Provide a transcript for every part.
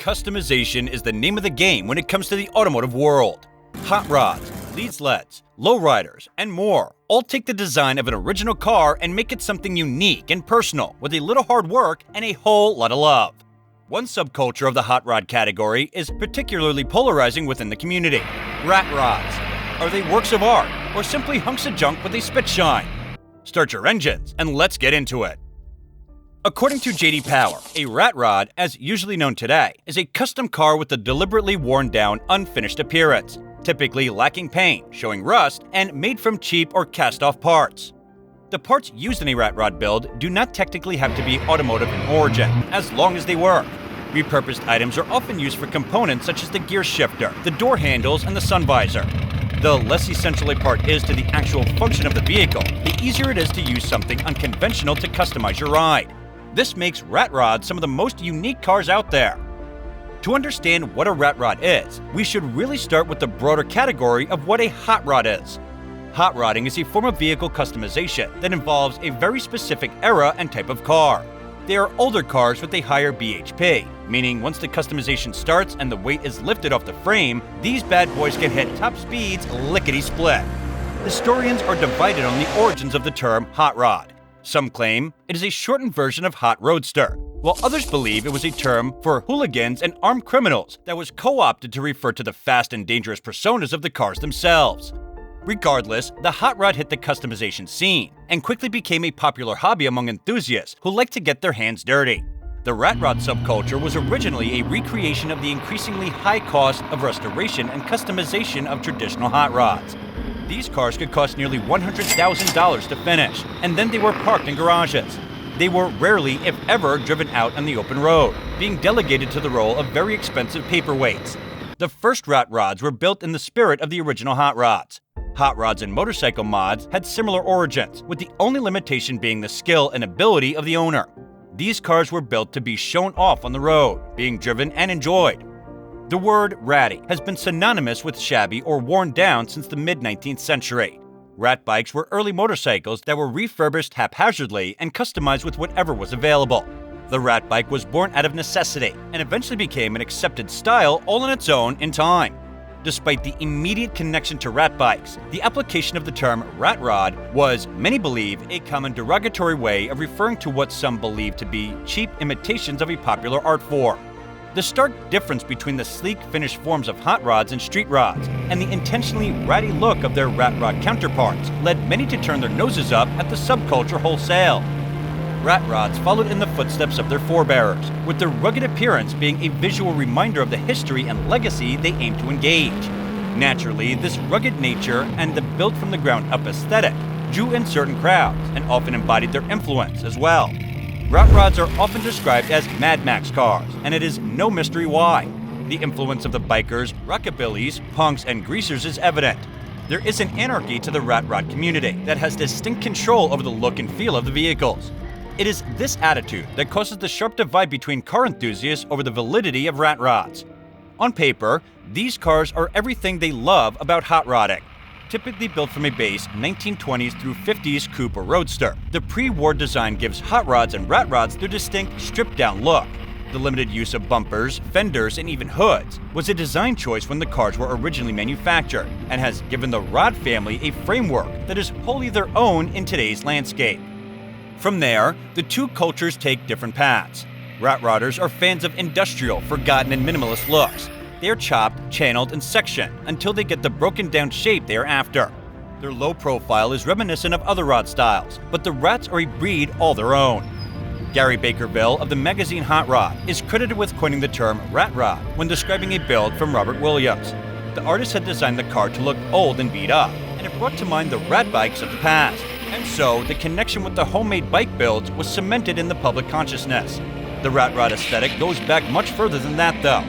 Customization is the name of the game when it comes to the automotive world. Hot rods, lead sleds, lowriders, and more all take the design of an original car and make it something unique and personal with a little hard work and a whole lot of love. One subculture of the hot rod category is particularly polarizing within the community: rat rods. Are they works of art or simply hunks of junk with a spit shine? Start your engines and let's get into it. According to J.D. Power, a rat rod, as usually known today, is a custom car with a deliberately worn-down, unfinished appearance, typically lacking paint, showing rust, and made from cheap or cast-off parts. The parts used in a rat rod build do not technically have to be automotive in origin, as long as they work. Repurposed items are often used for components such as the gear shifter, the door handles, and the sun visor. The less essential a part is to the actual function of the vehicle, the easier it is to use something unconventional to customize your ride. This makes rat rods some of the most unique cars out there. To understand what a rat rod is, we should really start with the broader category of what a hot rod is. Hot rodding is a form of vehicle customization that involves a very specific era and type of car. They are older cars with a higher BHP, meaning once the customization starts and the weight is lifted off the frame, these bad boys can hit top speeds lickety-split. Historians are divided on the origins of the term hot rod. Some claim it is a shortened version of hot roadster, while others believe it was a term for hooligans and armed criminals that was co-opted to refer to the fast and dangerous personas of the cars themselves. Regardless, the hot rod hit the customization scene and quickly became a popular hobby among enthusiasts who like to get their hands dirty. The rat rod subculture was originally a recreation of the increasingly high cost of restoration and customization of traditional hot rods. These cars could cost nearly $100,000 to finish, and then they were parked in garages. They were rarely, if ever, driven out on the open road, being delegated to the role of very expensive paperweights. The first rat rods were built in the spirit of the original hot rods. Hot rods and motorcycle mods had similar origins, with the only limitation being the skill and ability of the owner. These cars were built to be shown off on the road, being driven and enjoyed. The word ratty has been synonymous with shabby or worn down since the mid-19th century. Rat bikes were early motorcycles that were refurbished haphazardly and customized with whatever was available. The rat bike was born out of necessity and eventually became an accepted style all on its own in time. Despite the immediate connection to rat bikes, the application of the term rat rod was, many believe, a common derogatory way of referring to what some believe to be cheap imitations of a popular art form. The stark difference between the sleek, finished forms of hot rods and street rods and the intentionally ratty look of their rat rod counterparts led many to turn their noses up at the subculture wholesale. Rat rods followed in the footsteps of their forebearers, with their rugged appearance being a visual reminder of the history and legacy they aim to engage. Naturally, this rugged nature and the built-from-the-ground-up aesthetic drew in certain crowds and often embodied their influence as well. Rat rods are often described as Mad Max cars, and it is no mystery why. The influence of the bikers, rockabillies, punks, and greasers is evident. There is an anarchy to the rat rod community that has distinct control over the look and feel of the vehicles. It is this attitude that causes the sharp divide between car enthusiasts over the validity of rat rods. On paper, these cars are everything they love about hot rodding. Typically built from a base 1920s through 50s coupe or roadster, the pre-war design gives hot rods and rat rods their distinct stripped-down look. The limited use of bumpers, fenders, and even hoods was a design choice when the cars were originally manufactured and has given the rod family a framework that is wholly their own in today's landscape. From there, the two cultures take different paths. Rat rodders are fans of industrial, forgotten, and minimalist looks. They are chopped, channeled, and sectioned until they get the broken-down shape they are after. Their low profile is reminiscent of other rod styles, but the rats are a breed all their own. Gary Bakerville of the magazine Hot Rod is credited with coining the term rat rod when describing a build from Robert Williams. The artist had designed the car to look old and beat up, and it brought to mind the rat bikes of the past. And so, the connection with the homemade bike builds was cemented in the public consciousness. The rat rod aesthetic goes back much further than that, though.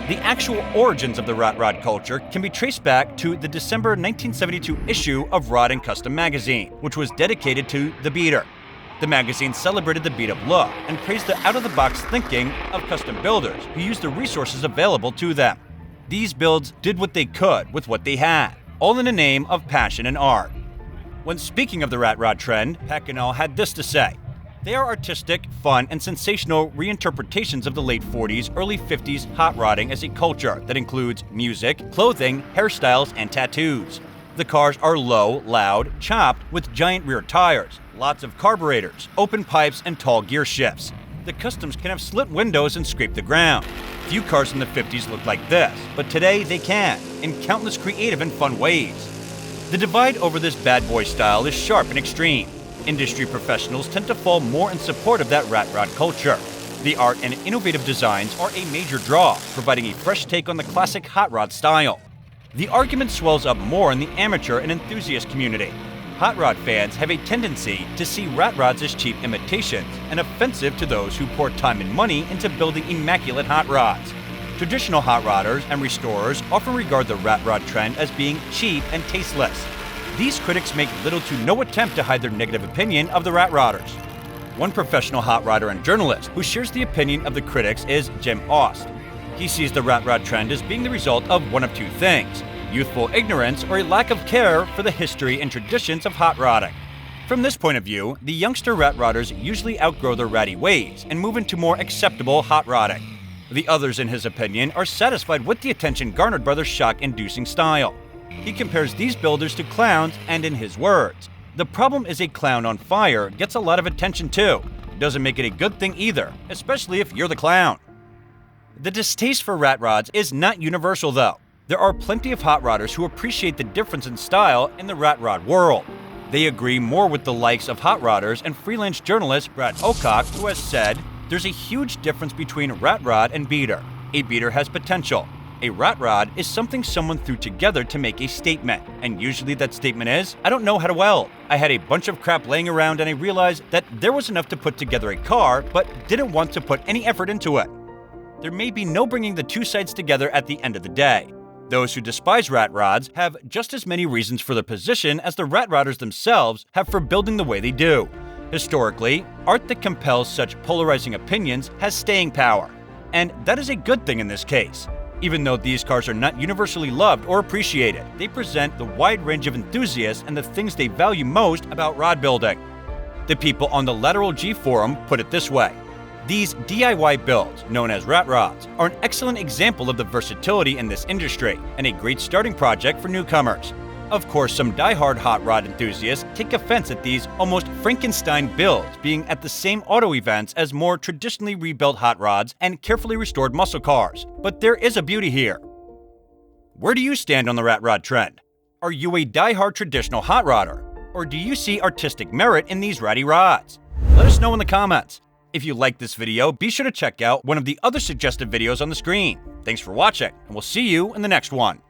The actual origins of the rat rod culture can be traced back to the December 1972 issue of Rod and Custom magazine, which was dedicated to the beater. The magazine celebrated the beat-up look and praised the out-of-the-box thinking of custom builders who used the resources available to them. These builds did what they could with what they had, all in the name of passion and art. When speaking of the rat rod trend, Pacquiao had this to say: They are artistic, fun, and sensational reinterpretations of the late 40s, early 50s hot rodding as a culture that includes music, clothing, hairstyles, and tattoos. The cars are low, loud, chopped, with giant rear tires, lots of carburetors, open pipes, and tall gear shifts. The customs can have slit windows and scrape the ground. Few cars in the 50s looked like this, but today they can, in countless creative and fun ways. The divide over this bad boy style is sharp and extreme. Industry professionals tend to fall more in support of that rat rod culture. The art and innovative designs are a major draw, providing a fresh take on the classic hot rod style. The argument swells up more in the amateur and enthusiast community. Hot rod fans have a tendency to see rat rods as cheap imitations and offensive to those who pour time and money into building immaculate hot rods. Traditional hot rodders and restorers often regard the rat rod trend as being cheap and tasteless. These critics make little to no attempt to hide their negative opinion of the rat rodders. One professional hot rodder and journalist who shares the opinion of the critics is Jim Ost. He sees the rat rod trend as being the result of one of two things: youthful ignorance or a lack of care for the history and traditions of hot rodding. From this point of view, the youngster rat rodders usually outgrow their ratty ways and move into more acceptable hot rodding. The others, in his opinion, are satisfied with the attention garnered by their shock-inducing style. He compares these builders to clowns, and in his words, "The problem is a clown on fire gets a lot of attention too. Doesn't make it a good thing either, especially if you're the clown." The distaste for rat rods is not universal though. There are plenty of hot rodders who appreciate the difference in style in the rat rod world. They agree more with the likes of hot rodders and freelance journalist Brad Ocock, who has said, "There's a huge difference between rat rod and beater. A beater has potential. A rat rod is something someone threw together to make a statement, and usually that statement is, I don't know how to weld. I had a bunch of crap laying around and I realized that there was enough to put together a car, but didn't want to put any effort into it." There may be no bringing the two sides together at the end of the day. Those who despise rat rods have just as many reasons for their position as the rat rodders themselves have for building the way they do. Historically, art that compels such polarizing opinions has staying power, and that is a good thing in this case. Even though these cars are not universally loved or appreciated, they present the wide range of enthusiasts and the things they value most about rod building. The people on the Lateral G forum put it this way: these DIY builds, known as rat rods, are an excellent example of the versatility in this industry and a great starting project for newcomers. Of course, some die-hard hot rod enthusiasts take offense at these almost Frankenstein builds being at the same auto events as more traditionally rebuilt hot rods and carefully restored muscle cars. But there is a beauty here. Where do you stand on the rat rod trend? Are you a die-hard traditional hot rodder? Or do you see artistic merit in these ratty rods? Let us know in the comments. If you liked this video, be sure to check out one of the other suggested videos on the screen. Thanks for watching, and we'll see you in the next one.